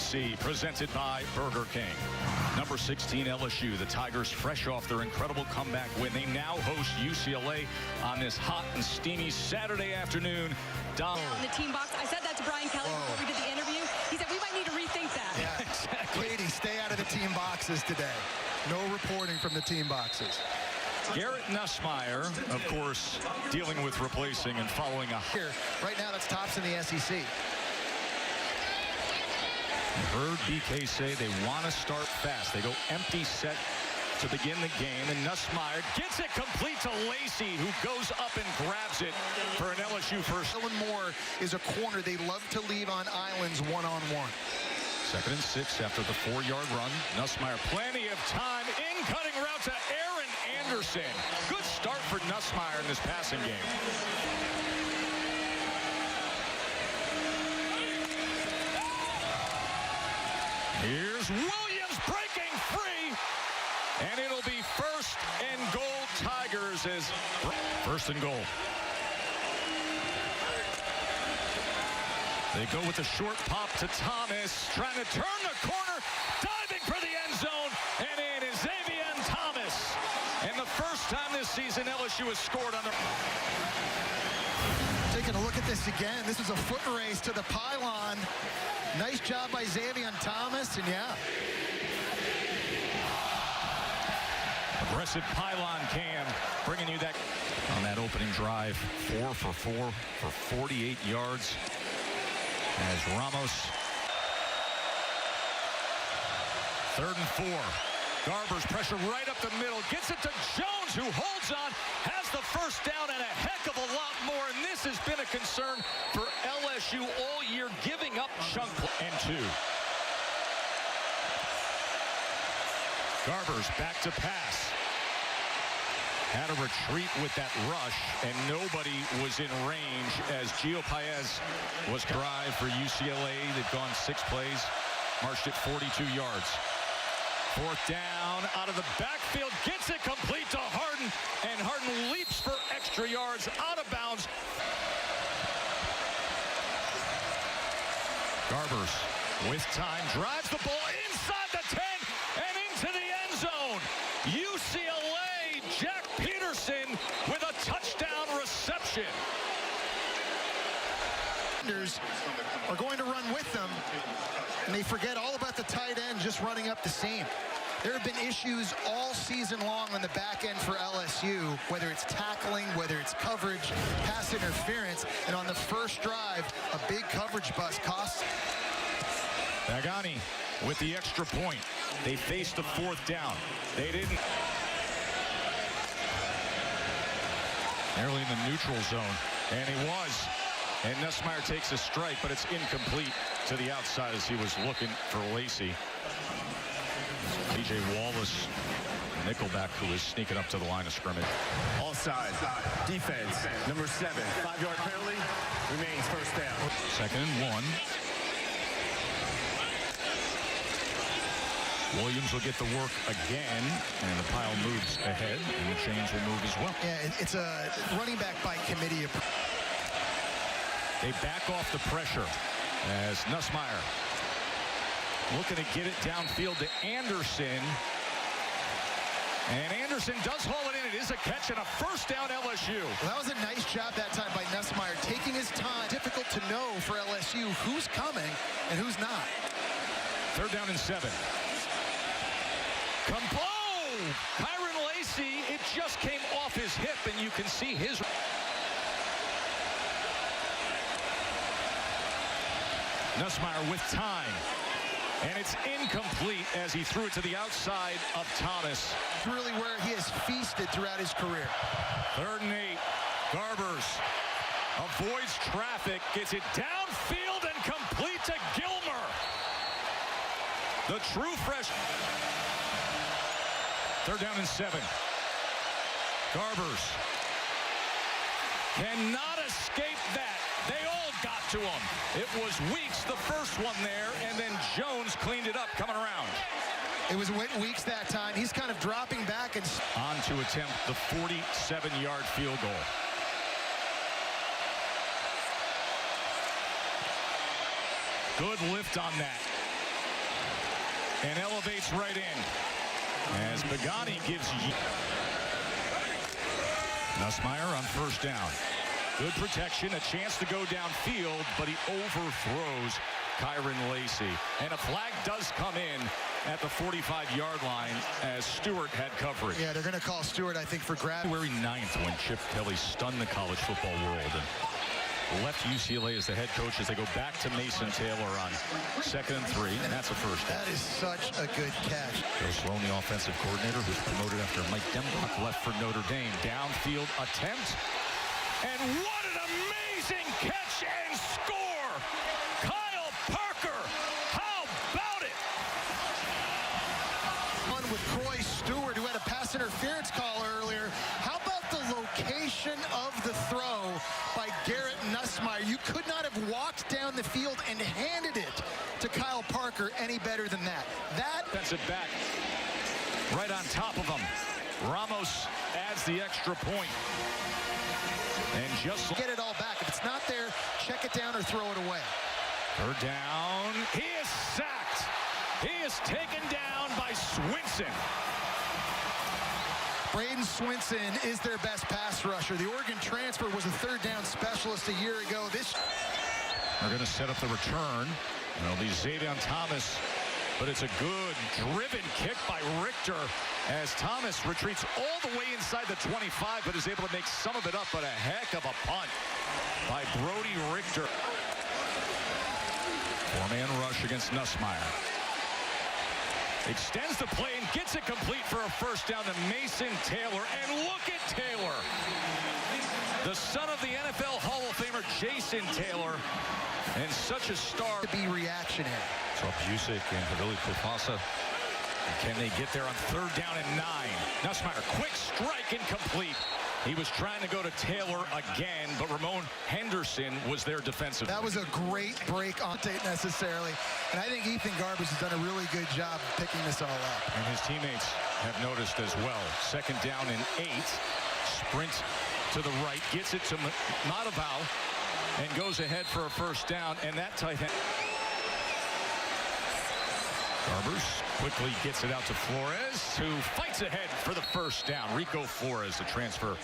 SEC, presented by Burger King. Number 16 LSU, the Tigers fresh off their incredible comeback win. They now host UCLA on this hot and steamy Saturday afternoon. On the team box, I said that to Brian Kelly before we did the interview. He said we might need to rethink that. Yeah, exactly. Katie, stay out of the team boxes today. No reporting from the team boxes. Garrett Nussmeier, of course, dealing with replacing and following a... Here, right now, that's tops in the SEC. Heard BK say they want to start fast. They go empty set to begin the game, and Nussmeier gets it complete to Lacey, who goes up and grabs it for an LSU first. Ellen Moore is a corner they love to leave on islands one-on-one. 2nd and 6 after the 4-yard run. Nussmeier, plenty of time. In cutting route to Aaron Anderson. Good start for Nussmeier in this passing game. Here's Williams breaking free. And it'll be 1st and goal Tigers as 1st and goal. They go with the short pop to Thomas, trying to turn the corner, diving for the end zone, and in is Xavier Thomas. And the first time this season LSU has scored on the... Taking a look at this again, this is a foot race to the pylon. Nice job by Xavier Thomas, and yeah. Aggressive pylon cam, bringing you that on that opening drive. 4 for 4 for 48 yards. As Ramos. 3rd and 4. Garber's pressure right up the middle. Gets it to Jones, who holds on. Has the first down and a heck of a lot more. And this has been a concern for LSU all year, giving up chunk and 2. Garber's back to pass. Had a retreat with that rush, and nobody was in range as Gio Paez was drive for UCLA. They've gone 6 plays, marched it 42 yards. 4th down, out of the backfield, gets it complete to Harden, and Harden leaps for extra yards out of bounds. Garbers with time, drives the ball inside the 10 and into the end zone. UCLA, Jack Peterson with a touchdown reception. Are going to run with them, and they forget all about the tight end just running up the seam. There have been issues all season long on the back end for LSU, whether it's tackling, whether it's coverage, pass interference, and on the first drive, a big coverage bust costs. Pagani with the extra point. They faced the 4th down. They didn't. Nearly in the neutral zone, and he was. And Nussmeier takes a strike, but it's incomplete to the outside as he was looking for Lacey. TJ Wallace, nickelback, who is sneaking up to the line of scrimmage. Offside. Defense. Number 7. 5-yard penalty. Remains 1st down. 2nd and 1. Williams will get the work again, and the pile moves ahead, and the chains will move as well. Yeah, it's a running back by committee. They back off the pressure as Nussmeier looking to get it downfield to Anderson. And Anderson does haul it in. It is a catch and a 1st down LSU. Well, that was a nice job that time by Nussmeier, taking his time. Difficult to know for LSU who's coming and who's not. 3rd down and 7. Kyron Lacey, it just came off his hip, and you can see his... Nussmeier with time, and it's incomplete as he threw it to the outside of Thomas. Really where he has feasted throughout his career. 3rd and 8. Garbers avoids traffic, gets it downfield and complete to Gilmer. The true fresh. 3rd down and 7. Garbers cannot escape that. They all got to him. It was Weeks, the first one there, and then Jones cleaned it up coming around. It was Weeks that time. He's kind of dropping back and on to attempt the 47-yard field goal. Good lift on that. and elevates right in. As Pagani gives Nussmeier on first down. Good protection, a chance to go downfield, but he overthrows Kyron Lacy. And a flag does come in at the 45-yard line as Stewart had coverage. Yeah, they're going to call Stewart, I think, for grab. February 9th when Chip Kelly stunned the college football world and left UCLA as the head coach as they go back to Mason Taylor on 2nd and 3, and that's a first down. That is such a good catch. Joe Sloan, the offensive coordinator, who's promoted after Mike Dembach left for Notre Dame. Downfield attempt. And what an amazing catch and score! Kyle Parker, how about it? One with Croy Stewart, who had a pass interference call earlier. How about the location of the throw by Garrett Nussmeier? You could not have walked down the field and handed it to Kyle Parker any better than that. That defensive back right on top of him. Ramos adds the extra point. And just get it all back. If it's not there, check it down or throw it away. Third down. He is sacked. He is taken down by Swinson. Braden Swinson is their best pass rusher. The Oregon transfer was a third down specialist a year ago. They're going to set up the return. It'll be Xavion Thomas, but it's a good driven kick by Richter as Thomas retreats all the way inside the 25, but is able to make some of it up, but a heck of a punt by Brody Richter. Four-man rush against Nussmeier. Extends the play and gets it complete for a first down to Mason Taylor. And look at Taylor, the son of the NFL Hall of Famer Jason Taylor, and such a star. To be reactionary. So Busick and Havili Kofasa. Can they get there on third down and 9? Nussmeier, quick strike, incomplete. He was trying to go to Taylor again, but Ramon Henderson was there defensively. That was a great break on tape necessarily. And I think Ethan Garbers has done a really good job picking this all up. And his teammates have noticed as well. Second down and 8. Sprint to the right, gets it to Matavau, and goes ahead for a first down. And that tight end. Garbers quickly gets it out to Flores, who fights ahead for the first down. Rico Flores, the transfer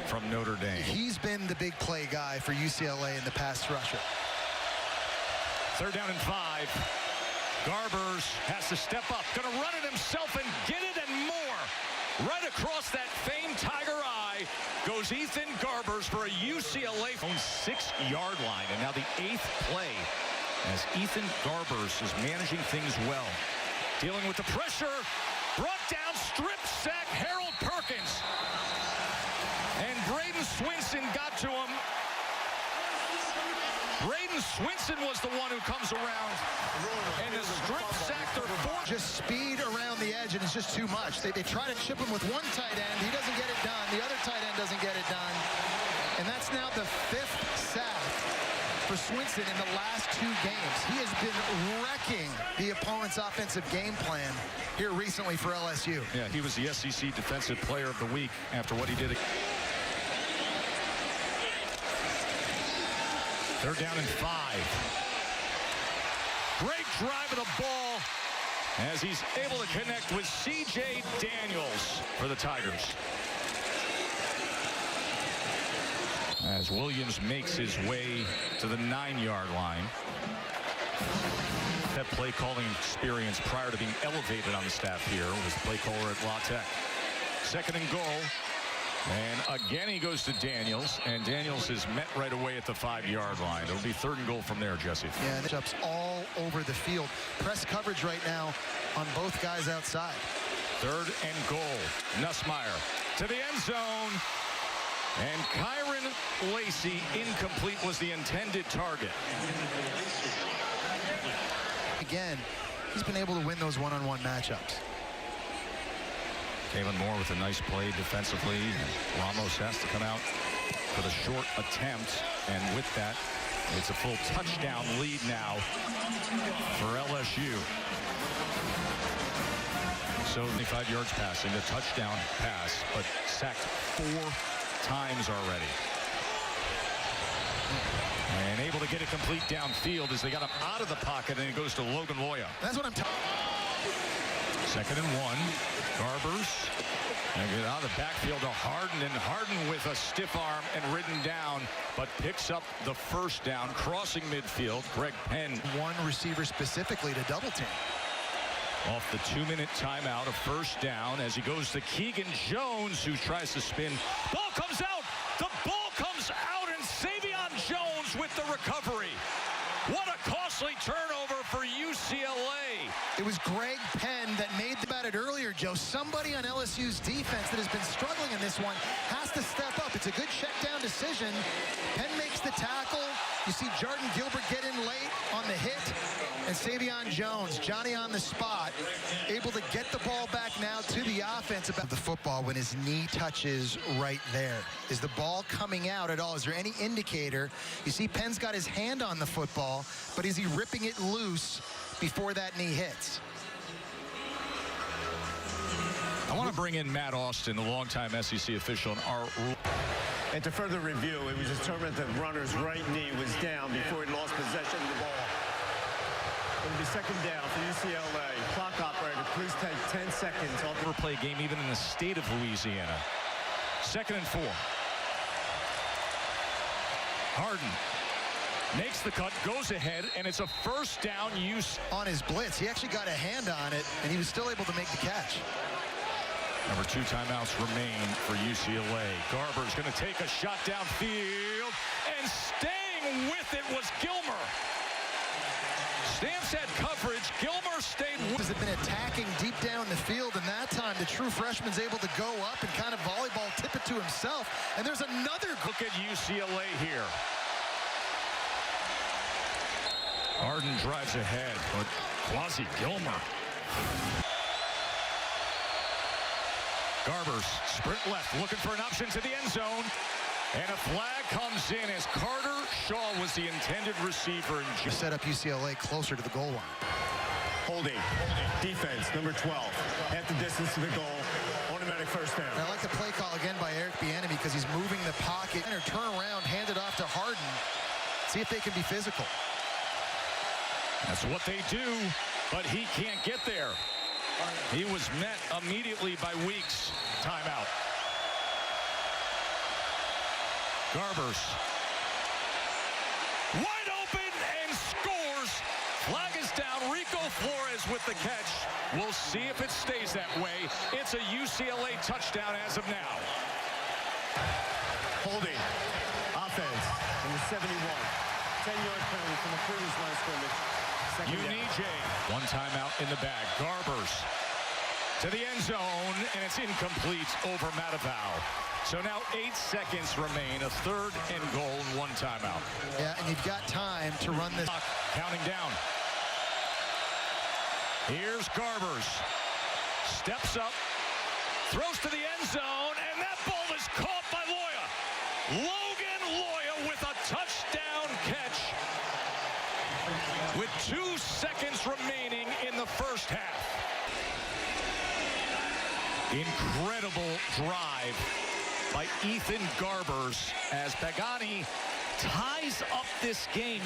from Notre Dame. He's been the big play guy for UCLA in the pass rusher. Third down and 5. Garbers has to step up. Going to run it himself and get it and more. Right across that famed Tiger Eye goes Ethan Garbers for a UCLA own 6-yard line. And now the 8th play as Ethan Garbers is managing things well. Dealing with the pressure. Brought down, strip sack, Harold Perkins. And Braden Swinson got to him. Braden Swinson was the one who comes around. And the strip sack, they're just speed around the edge, and it's just too much. They try to chip him with one tight end. He doesn't get it done. The other tight end doesn't get it done. And that's now the 5th sack for Swinson in the last 2 games. He has been wrecking the opponent's offensive game plan here recently for LSU. Yeah, he was the SEC Defensive Player of the Week after what he did. Third down and 5. Great drive of the ball as he's able to connect with C.J. Daniels for the Tigers. As Williams makes his way to the 9-yard line. That play calling experience prior to being elevated on the staff here was the play caller at La Tech. Second and goal. And again he goes to Daniels, and Daniels is met right away at the 5-yard line. It'll be third and goal from there, Jesse. Yeah, and jumps all over the field. Press coverage right now on both guys outside. Third and goal. Nussmeier to the end zone. And Kyron Lacy, incomplete, was the intended target. Again, he's been able to win those one-on-one matchups. Kalen Moore with a nice play defensively. Ramos has to come out for the short attempt. And with that, it's a full touchdown lead now for LSU. So 25 yards passing, a touchdown pass, but sacked 4 times already. And able to get it complete downfield as they got him out of the pocket, and it goes to Logan Loya. That's what I'm talking about. 2nd and 1. Garbers. And get out of the backfield to Harden, and Harden with a stiff arm and ridden down, but picks up the first down, crossing midfield. Greg Penn. One receiver specifically to double team. Off the 2-minute timeout, a first down as he goes to Keegan Jones, who tries to spin. Ball comes out. The ball comes out, and Savion Jones with the recovery. What a costly turnover for UCLA. It was Greg Penn that made about it earlier, Joe. Somebody on LSU's defense that has been struggling in this one has to step up. It's a good check down decision. Penn makes the tackle. You see Jordan Gilbert get in late on the hit. And Savion Jones, Johnny on the spot, able to get the ball back now to the offense. About the football when his knee touches right there. Is the ball coming out at all? Is there any indicator? You see Penn's got his hand on the football, but is he ripping it loose before that knee hits? I want to bring in Matt Austin, the longtime SEC official in our rule. And to further review, it was determined that the runner's right knee was down before he lost possession of the ball. It'll be 2nd down for UCLA. Clock operator, please take 10 seconds off. Never play a game even in the state of Louisiana. 2nd and 4. Harden makes the cut, goes ahead, and it's a first down use. On his blitz, he actually got a hand on it, and he was still able to make the catch. Number 2 timeouts remain for UCLA. Garber's going to take a shot downfield, and staying with it was Gilmer. Stamps had coverage. Gilmer stayed with Has been attacking deep down the field, and that time the true freshman's able to go up and kind of volleyball tip it to himself. And there's another look at UCLA here. Harden drives ahead, but Quasi Gilmer. Garbers sprint left, looking for an option to the end zone. And a flag comes in as Carter Shaw was the intended receiver. to set up UCLA closer to the goal line. Holding. Defense, number 12. At the distance to the goal. Automatic first down. And I like the play call again by Eric Bieniemy because he's moving the pocket. And turn around, hand it off to Harden. See if they can be physical. That's what they do, but he can't get there. He was met immediately by Weeks. Timeout. Garbers. Wide open and scores. Flag is down. Rico Flores with the catch. We'll see if it stays that way. It's a UCLA touchdown as of now. Holding. Offense. Number 71. 10-yard penalty from the previous line of scrimmage. UNJ. One timeout in the bag. Garbers to the end zone, and it's incomplete over Matavau. So now 8 seconds remain, a 3rd and goal and 1 timeout. Yeah, and you've got time to run this. Counting down. Here's Garbers. Steps up, throws to the end zone, and that ball is caught by Loya. Logan Loya with a touchdown catch with 2 seconds remaining in the first half. Incredible drive by Ethan Garbers as Pagani ties up this game.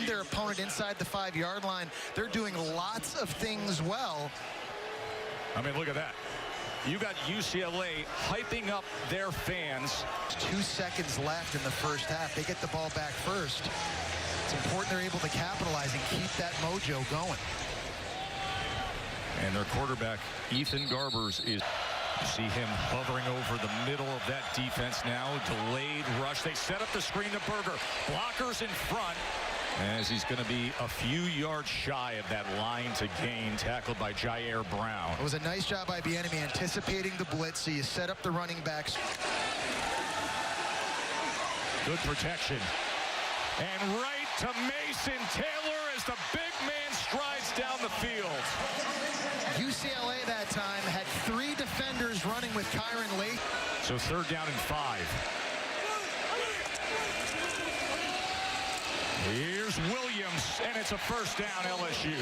Their opponent inside the 5-yard line. They're doing lots of things well. I mean, look at that. You got UCLA hyping up their fans. 2 seconds left in the first half. They get the ball back first. It's important they're able to capitalize and keep that mojo going. And their quarterback, Ethan Garbers, is... You see him hovering over the middle of that defense now. Delayed rush. They set up the screen to Berger. Blockers in front. As he's going to be a few yards shy of that line to gain, tackled by Jair Brown. It was a nice job by Bieniemy anticipating the blitz, so you set up the running backs. Good protection. And right to Mason Taylor as the big man strides down the field. UCLA that time had 3 defenders running with Kyron Lake. So 3rd down and 5. Here Here's Williams, and it's a first down, LSU.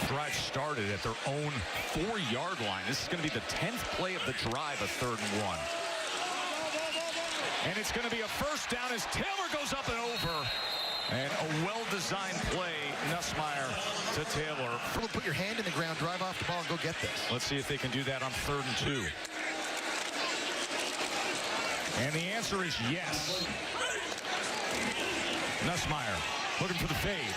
Drive started at their own 4-yard line. This is going to be the 10th play of the drive, a 3rd and 1. And it's going to be a first down as Taylor goes up and over. And a well-designed play, Nussmeier to Taylor. Put your hand in the ground, drive off the ball, and go get this. Let's see if they can do that on 3rd and 2. And the answer is yes. Nussmeier looking for the fade.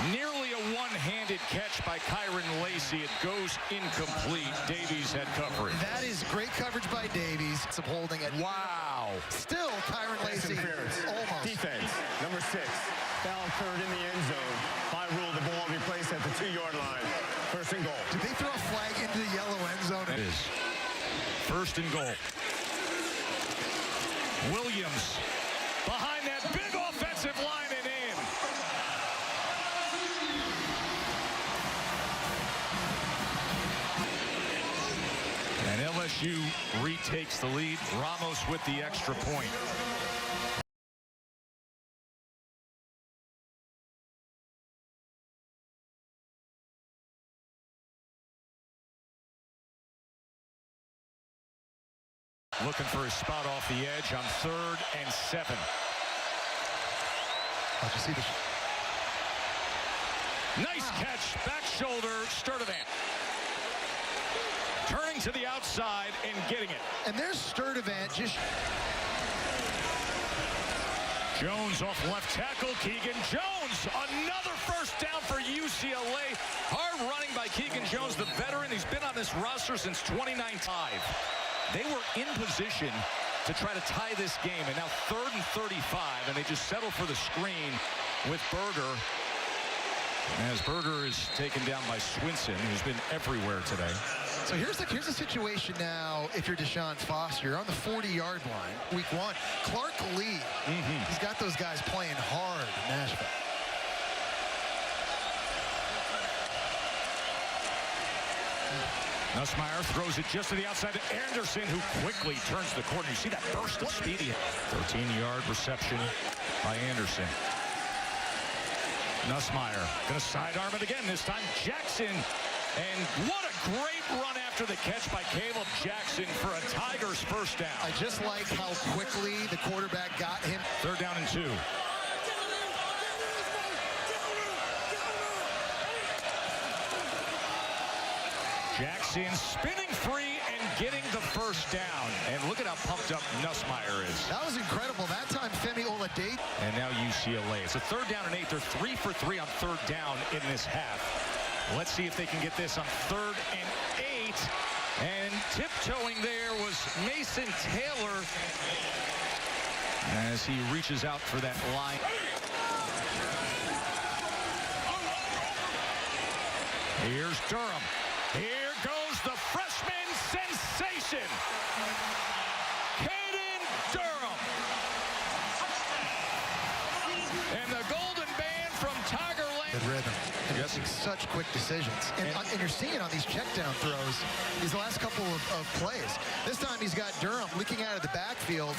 Nearly a one-handed catch by Kyron Lacey. It goes incomplete. Davies had coverage. That is great coverage by Davies. It's holding it. Wow. Still, Kyron Lacey. Almost. Defense, number 6. Foul occurred in the end zone. By rule, the ball will be placed at the 2-yard line. 1st and goal. Did they throw a flag into the yellow end zone? It is. 1st and goal. Williams behind that big offensive line and in. And LSU retakes the lead. Ramos with the extra point. Looking for his spot off the edge on 3rd and 7. How'd you see this? Nice catch, back shoulder, Sturdivant. Turning to the outside and getting it. And there's Sturdivant just... Jones off left tackle, Keegan Jones. Another first down for UCLA. Hard running by Keegan Jones, the veteran. He's been on this roster since 2019. They were in position to try to tie this game, and now 3rd and 35, and they just settle for the screen with Berger. As Berger is taken down by Swinson, who's been everywhere today. So here's the situation now. If you're Deshaun Foster, you're on the 40-yard line, week 1. Clark Lee, he's got those guys playing hard in Nashville. Nussmeier throws it just to the outside to Anderson, who quickly turns the corner. You see that burst of speed. 13-yard reception by Anderson. Nussmeier going to sidearm it again. This time Jackson. And what a great run after the catch by Caleb Jackson for a Tigers first down. I just like how quickly the quarterback got him. 3rd down and 2. Jackson spinning free and getting the first down. And look at how pumped up Nussmeier is. That was incredible. That time, Femi Oladipo. And now UCLA. It's a 3rd down and 8. They're 3 for 3 on 3rd down in this half. Let's see if they can get this on 3rd and 8. And tiptoeing there was Mason Taylor as he reaches out for that line. Here's Durham. Here goes the freshman sensation, Caden Durham. And the Golden Band from Tigerland. Good rhythm. And making such quick decisions. And you're seeing on these check down throws these last couple of plays. This time he's got Durham leaking out of the backfield.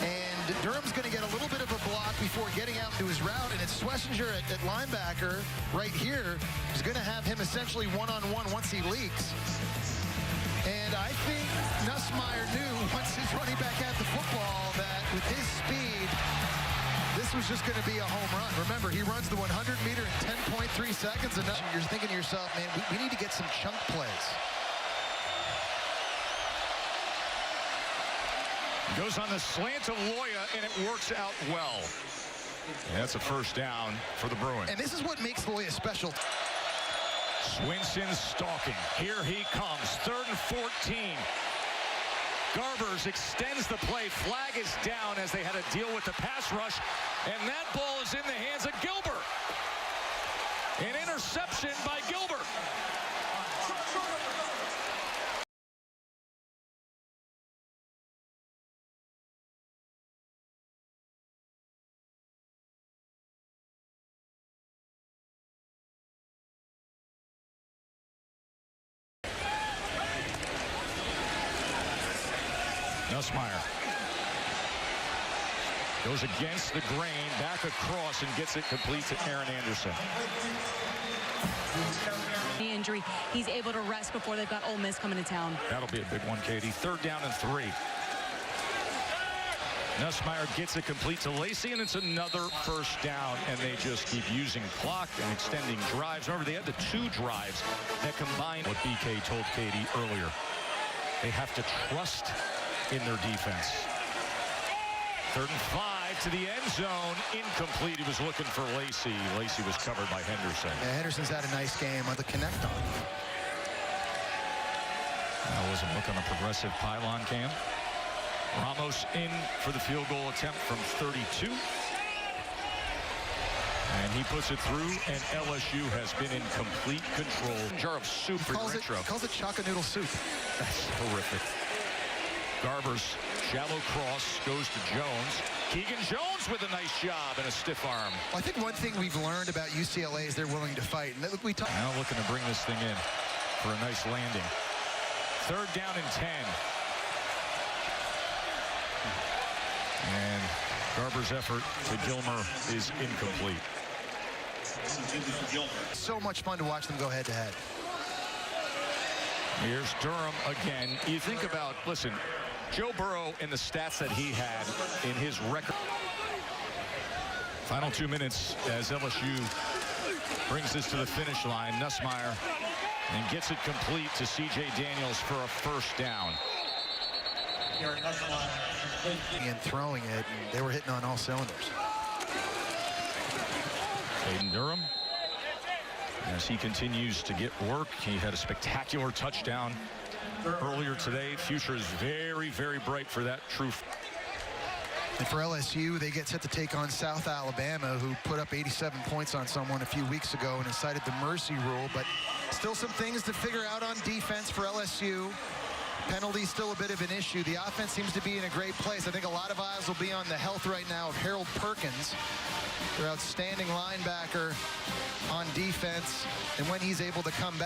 And Durham's going to get a little bit of a block before getting out into his route. And it's Schlesinger at linebacker right here. He's going to have him essentially one-on-one once he leaks. And I think Nussmeier knew once his running back had the football that with his speed, this was just going to be a home run. Remember, he runs the 100-meter in 10.3 seconds. And you're thinking to yourself, man, we need to get some chunk plays. Goes on the slant of Loya, and it works out well. And that's a first down for the Bruins. And this is what makes Loya special. Swinson stalking. Here he comes. 3rd and 14. Garbers extends the play. Flag is down as they had to deal with the pass rush. And that ball is in the hands of Gilbert. An interception by Gilbert. Nussmeier Goes against the grain, back across, and gets it complete to Aaron Anderson. The injury, he's able to rest before they've got Ole Miss coming to town. That'll be a big one, Katie. 3rd down and 3. Nussmeier gets it complete to Lacey, and it's another first down, and they just keep using clock and extending drives. Remember, they had the 2 drives that combined what BK told Katie earlier. They have to trust in their defense. 3rd and 5 to the end zone. Incomplete. He was looking for Lacey. Lacey was covered by Henderson. Yeah, Henderson's had a nice game on the connect on. I wasn't looking at a progressive pylon cam. Ramos in for the field goal attempt from 32. And he puts it through, and LSU has been in complete control. Jar of soup for your intro. He calls it chocolate-noodle soup. That's horrific. Garber's shallow cross goes to Jones. Keegan Jones with a nice job and a stiff arm. Well, I think one thing we've learned about UCLA is they're willing to fight. And we talk now looking to bring this thing in for a nice landing. 3rd down and 10. And Garber's effort to Gilmer is incomplete. So much fun to watch them go head-to-head. Here's Durham again. You think about, listen, Joe Burrow and the stats that he had in his record. Final 2 minutes as LSU brings this to the finish line. Nussmeier and gets it complete to C.J. Daniels for a first down. And throwing it, and they were hitting on all cylinders. Aiden Durham, as he continues to get work. He had a spectacular touchdown earlier today. Future is very, very bright for that truth. And for LSU, they get set to take on South Alabama, who put up 87 points on someone a few weeks ago and decided the mercy rule. But still some things to figure out on defense for LSU. Penalty still a bit of an issue. The offense seems to be in a great place. I think a lot of eyes will be on the health right now of Harold Perkins, their outstanding linebacker on defense, and when he's able to come back.